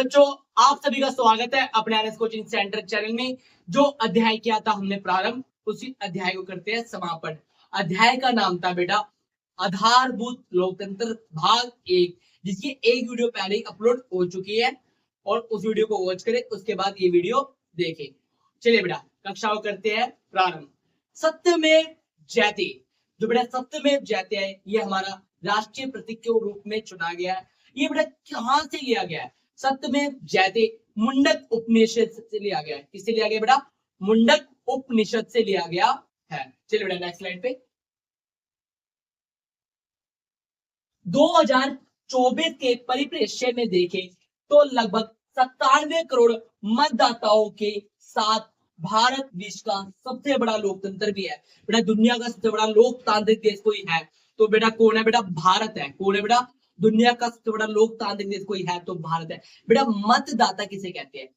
बच्चों, आप सभी का स्वागत है अपने आरएस कोचिंग सेंटर चैनल में। जो अध्याय किया था हमने प्रारंभ, उसी अध्याय को करते हैं समापन। अध्याय का नाम था बेटा आधारभूत लोकतंत्र भाग 1, जिसकी एक वीडियो पहले ही अपलोड हो चुकी है और उस वीडियो को वॉच करें, उसके बाद ये वीडियो देखें। चलिए बेटा, कक्षा को करते हैं प्रारंभ। सत्यमेव जयते, जो बेटा सत्यमेव जयते है, ये हमारा राष्ट्रीय प्रतीक के रूप में चुना गया है। ये बेटा कहां से लिया गया है? सत्यमेव जयते मुंडक उपनिषद से लिया गया है। किससे लिया गया बेटा? मुंडक उपनिषद से लिया गया है। चलिए बेटा नेक्स्ट स्लाइड पे। 2024 के परिप्रेक्ष्य में देखें तो लगभग 97 करोड़ मतदाताओं के साथ भारत विश्व का सबसे बड़ा लोकतंत्र भी है। बेटा दुनिया का सबसे बड़ा लोकतांत्रिक देश कोई है तो बेटा कौन है? बेटा भारत है। कौन है बेटा? दुनिया का सबसे बड़ा लोकतांत्रिक देश कोई है तो भारत है। बेटा मतदाता किसे कहते हैं?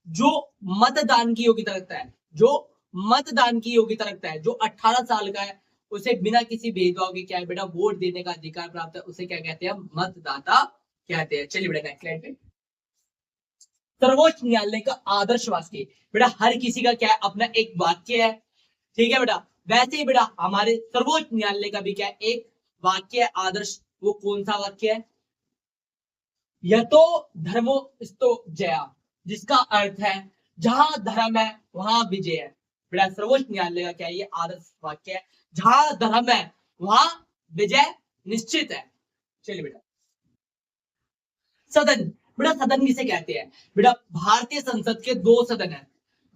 जो मतदान की योग्यता रखता है, जो मतदान की योग्यता रखता है, जो 18 साल का है, उसे बिना किसी भेदभाव के क्या है बेटा वोट देने का अधिकार प्राप्त है, उसे क्या कहते हैं? मतदाता कहते हैं। चलिए बेटा नेक्स्ट स्लाइड पे। सर्वोच्च न्यायालय का आदर्श वाक्य, बेटा हर किसी का क्या है? अपना एक वाक्य है, ठीक है बेटा। वैसे ही बेटा हमारे सर्वोच्च न्यायालय का भी क्या है? एक वाक्य है आदर्श। वो कौन सा वाक्य है? यतो धर्मो स्तो जया, जिसका अर्थ है जहां धर्म है वहां विजय है। बेटा सर्वोच्च न्यायालय का क्या है? ये आदर्श वाक्य है। जहां धर्म है वहां विजय निश्चित है। चलिए बेटा सदन, बेटा सदन किसे कहते हैं? बेटा भारतीय संसद के दो सदन है।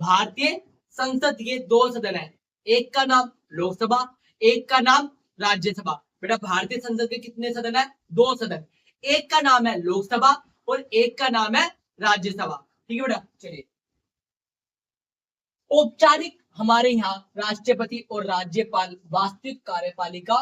भारतीय संसद के दो सदन है, एक का नाम लोकसभा, एक का नाम राज्यसभा। बेटा भारतीय संसद के कितने सदन है? दो सदन। एक का नाम है लोकसभा और एक का नाम है राज्यसभा। ठीक है बेटा। चलिए औपचारिक हमारे यहाँ राष्ट्रपति और राज्यपाल वास्तविक कार्यपालिका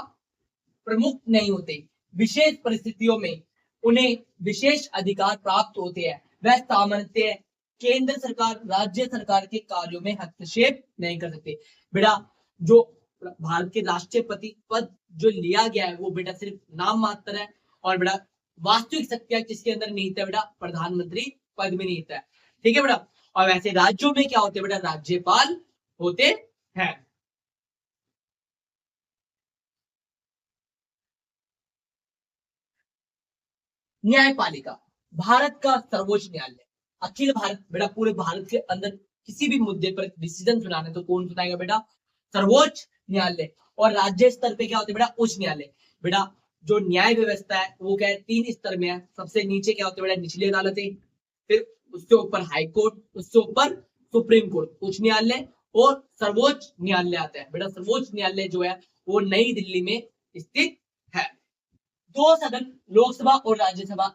प्रमुख नहीं होते। विशेष परिस्थितियों में उन्हें विशेष अधिकार प्राप्त होते हैं। वह सामान्यतः केंद्र सरकार राज्य सरकार के कार्यों में हस्तक्षेप नहीं कर सकते। बेटा जो भारत के राष्ट्रपति पद जो लिया गया है वो बेटा सिर्फ नाम मात्र है, और बेटा वास्तविक शक्तियां किसके अंदर निहित है? बेटा प्रधानमंत्री पद में निहित है। ठीक है बेटा। और वैसे राज्यों में क्या होते हैं? बेटा राज्यपाल होते हैं। न्यायपालिका, भारत का सर्वोच्च न्यायालय, अखिल भारत, बेटा पूरे भारत के अंदर किसी भी मुद्दे पर डिसीजन सुनाने तो कौन सुनाएगा? बेटा सर्वोच्च न्यायालय। और राज्य स्तर पे क्या होते हैं? बेटा उच्च न्यायालय। बेटा जो न्याय व्यवस्था है वो क्या है? 3 स्तर में है। सबसे नीचे क्या होते हैं? बेटा निचली अदालतें, फिर उसके ऊपर हाई कोर्ट, उसके ऊपर सुप्रीम कोर्ट, उच्च न्यायालय और सर्वोच्च न्यायालय आता है। बेटा सर्वोच्च न्यायालय जो है वो नई दिल्ली में स्थित है। दो सदन लोकसभा और राज्यसभा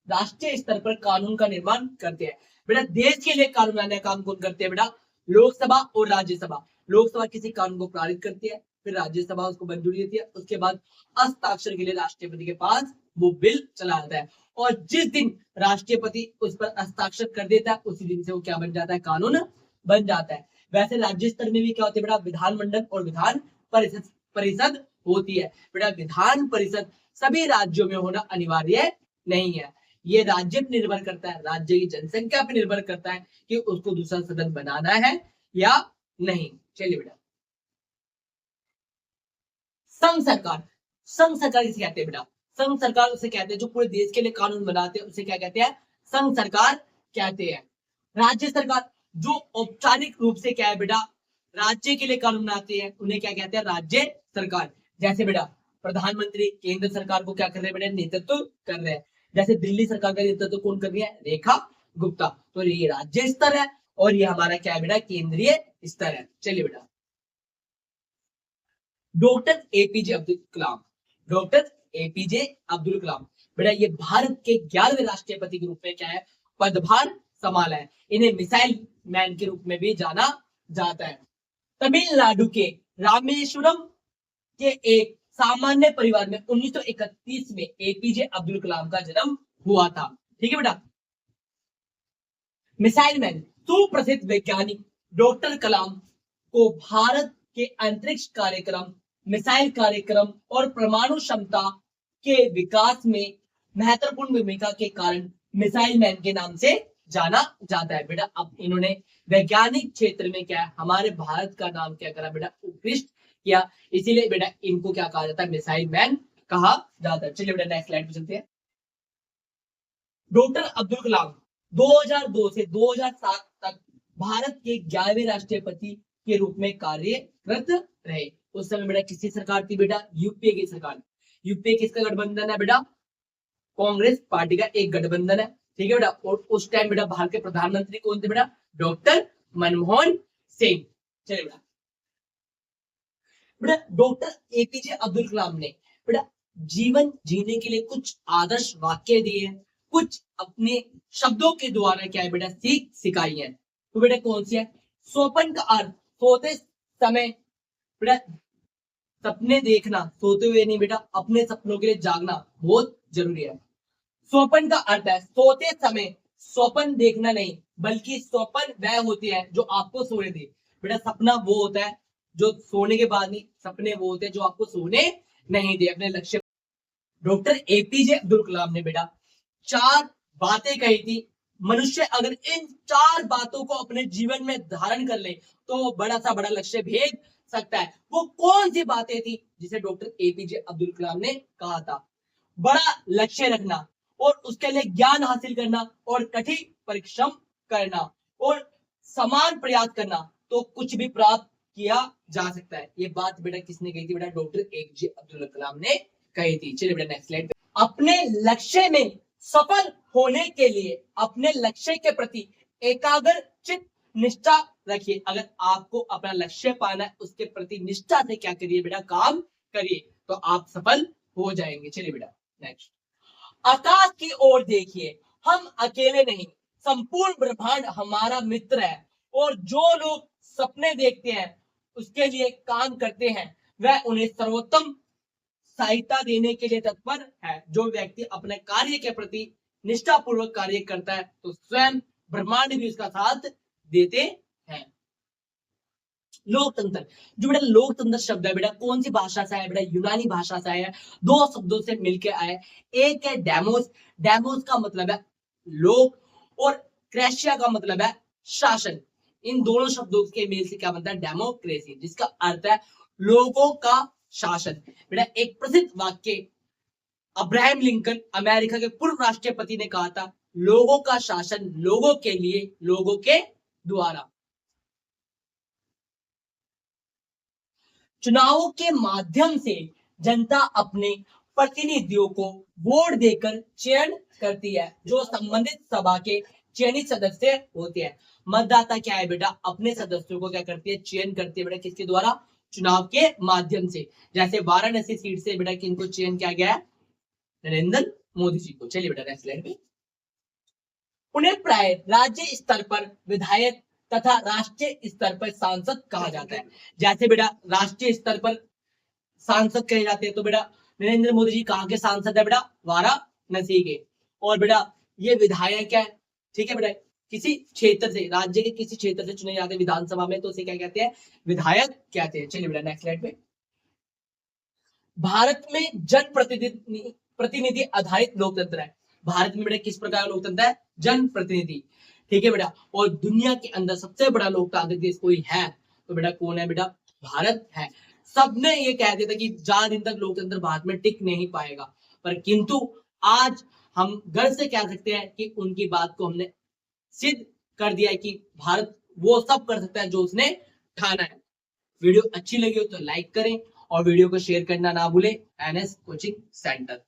राष्ट्रीय स्तर पर कानून का निर्माण करते हैं। बेटा देश के लिए कानून लाने का काम कौन करते हैं? बेटा लोकसभा और राज्यसभा। लोकसभा किसी कानून को पारित करती है, फिर राज्यसभा उसको मंजूरी देती है, उसके बाद हस्ताक्षर के लिए राष्ट्रपति के पास वो बिल चला जाता है। और जिस दिन राष्ट्रपति उस पर हस्ताक्षर कर देता है उसी दिन से वो क्या बन जाता है? कानून बन जाता है। वैसे राज्य स्तर में भी क्या होते हैं? बेटा विधानमंडल और विधान परिषद होती है। बेटा विधान परिषद सभी राज्यों में होना अनिवार्य नहीं है। ये राज्य पर निर्भर करता है, राज्य की जनसंख्या पर निर्भर करता है कि उसको दूसरा सदन बनाना है या नहीं। चलिए बेटा संघ सरकार, संघ सरकार किसे कहते हैं? बेटा संघ सरकार उसे कहते हैं जो पूरे देश के लिए कानून बनाते हैं, उसे क्या कहते हैं? संघ सरकार कहते हैं। राज्य सरकार जो औपचारिक रूप से क्या है? बेटा राज्य के लिए कानून बनाते हैं, उन्हें क्या कहते हैं? राज्य सरकार। जैसे बेटा प्रधानमंत्री केंद्र सरकार को क्या कर रहे हैं? बेटा नेतृत्व कर रहे हैं। जैसे दिल्ली सरकार का नेतृत्व कौन कर रही है? रेखा गुप्ता। तो ये राज्य स्तर है और ये हमारा क्या है? बेटा केंद्रीय स्तर है। चलिए बेटा doctor APJ Abdul Kalam, doctor APJ Abdul Kalam, बेटा ये भारत के 11वें राष्ट्रपति के रूप में क्या है? पदभार संभाला है। इन्हें मिसाइल मैन के रूप में भी जाना जाता है। तमिलनाडु के रामेश्वरम के एक सामान्य परिवार में 1931 में एपीजे अब्दुल कलाम का जन्म हुआ था। ठीक है बेटा। मिसाइल मैन सुप्रसिद्ध वैज्ञानिक डॉक्टर कलाम को भारत के अंतरिक्ष कार्यक्रम, मिसाइल कार्यक्रम और परमाणु क्षमता के विकास में महत्वपूर्ण भूमिका के कारण मिसाइल मैन के नाम से जाना जाता है बेटा। अब इन्होंने वैज्ञानिक क्षेत्र में क्या है, हमारे भारत का नाम क्या करा बेटा, उत्कृष्ट किया, इसीलिए बेटा इनको क्या कहा जाता है, मिसाइल मैन कहा जाता है। चलिए बेटा नेक्स्ट स्लाइड पे चलते हैं। डॉक्टर अब्दुल कलाम 2002 से 2007 तक भारत के 11वें राष्ट्रपति के रूप में कार्यरत रहे। उस समय बेटा किसकी सरकार थी बेटा, यूपीए की सरकार। यूपीए किसका गठबंधन है बेटा, कांग्रेस पार्टी का एक गठबंधन है, ठीक है बेटा। और उस टाइम बेटा भारत के प्रधानमंत्री कौन थे बेटा, डॉक्टर मनमोहन सिंह। चलिए बेटा, बेटा डॉक्टर एपीजे अब्दुल कलाम ने बेटा जीवन जीने के लिए कुछ आदर्श वाक्य दिए हैं, कुछ अपने शब्दों के द्वारा क्या है बेटा सीख सिखाई है। तो बेटा कौन सी है, स्वप्न का अर्थ सोते समय बेटा सपने देखना, सोते हुए नहीं बेटा, अपने सपनों के लिए जागना बहुत जरूरी है। स्वप्न का अर्थ है सोते समय स्वप्न देखना नहीं, बल्कि स्वप्न वह होते हैं जो आपको सोने दे। बेटा सपना वो होता है जो सोने के बाद नहीं, सपने वो होते हैं जो आपको सोने नहीं दे, अपने लक्ष्य। डॉक्टर एपीजे अब्दुल कलाम ने बेटा 4 बातें कही थी, मनुष्य अगर इन 4 बातों को अपने जीवन में धारण कर ले तो बड़ा सा बड़ा लक्ष्य भेद सकता है। वो कौन सी बातें थी जिसे डॉक्टर एपीजे अब्दुल कलाम ने कहा था, बड़ा लक्ष्य रखना और उसके लिए ज्ञान हासिल करना और कठिन परिश्रम करना और समान प्रयास करना तो कुछ भी प्राप्त किया जा सकता है। ये बात बेटा किसने कही थी बेटा, डॉक्टर एपीजे अब्दुल कलाम ने कही थी। चलिए बेटा नेक्स्ट स्लाइड। अपने लक्ष्य में सफल होने के लिए अपने लक्ष्य के प्रति एकाग्र चित्त निष्ठा रखिए। अगर आपको अपना लक्ष्य पाना है, उसके प्रति निष्ठा से क्या करिए बेटा, काम करिए, तो आप सफल हो जाएंगे। चलिए बेटा नेक्स्ट। आकाश की ओर देखिए, हम अकेले नहीं, संपूर्ण ब्रह्मांड हमारा मित्र है और जो लोग सपने देखते हैं उसके लिए काम करते हैं वह उन्हें सर्वोत्तम सहायता देने के लिए तत्पर है। जो व्यक्ति अपने कार्य के प्रति निष्ठापूर्वक कार्य करता है तो स्वयं ब्रह्मांड भी उसका साथ देते हैं। लोकतंत्र, जो बेटा लोकतंत्र शब्द है बेटा कौन सी भाषा से आया बेटा, यूनानी भाषा से आया, 2 शब्दों से मिलकर आया। एक है डेमोस, डेमोस का मतलब है लोक, और क्रेशिया का मतलब है शासन। इन दोनों शब्दों के मेल से क्या बनता है, डेमोक्रेसी, जिसका अर्थ है लोगों का शासन। बेटा एक प्रसिद्ध वाक्य अब्राहम लिंकन अमेरिका के पूर्व राष्ट्रपति ने कहा था, लोगों का शासन लोगों के लिए, लोगों के द्वारा। चुनावों के माध्यम से जनता अपने प्रतिनिधियों को वोट देकर चयन करती है, जो संबंधित सभा के चयनित सदस्य होते हैं। मतदाता क्या है बेटा, अपने सदस्यों को क्या करती है, चयन करती है बेटा, किसके द्वारा, चुनाव के माध्यम से। जैसे वाराणसी सीट से बेटा किनको चयन किया गया है, नरेंद्र मोदी जी को। चलिए बेटा नेक्स्ट स्लाइड पे। उन्हें प्राय राज्य स्तर पर विधायक तथा राष्ट्रीय स्तर पर सांसद कहा जाता है। जैसे बेटा राष्ट्रीय स्तर पर सांसद कहे जाते हैं तो बेटा नरेंद्र मोदी जी कहाँ के सांसद है बेटा, वाराणसी के। और बेटा ये विधायक है, ठीक है बेटा, किसी क्षेत्र से, राज्य के किसी क्षेत्र से चुने जाते हैं विधानसभा में, तो उसे क्या कहते हैं, विधायक कहते हैं। चलिए बेटा नेक्स्ट स्लाइड पे। भारत में जन प्रतिनिधि आधारित लोकतंत्र है। भारत में बेटा किस प्रकार का लोकतंत्र है, जन प्रतिनिधि, ठीक है बेटा। और दुनिया के अंदर सबसे बड़ा लोकतांत्रिक देश कोई है तो बेटा कौन है बेटा, भारत है। सबने ये कह दिया था कि ज्यादा दिन तक लोकतंत्र भारत में टिक नहीं पाएगा, पर किंतु आज हम गर्व से कह सकते हैं कि उनकी बात को हमने सिद्ध कर दिया है कि भारत वो सब कर सकता है जो उसने ठाना है। वीडियो अच्छी लगी हो तो लाइक करें और वीडियो को शेयर करना ना भूलें। NS coaching centre.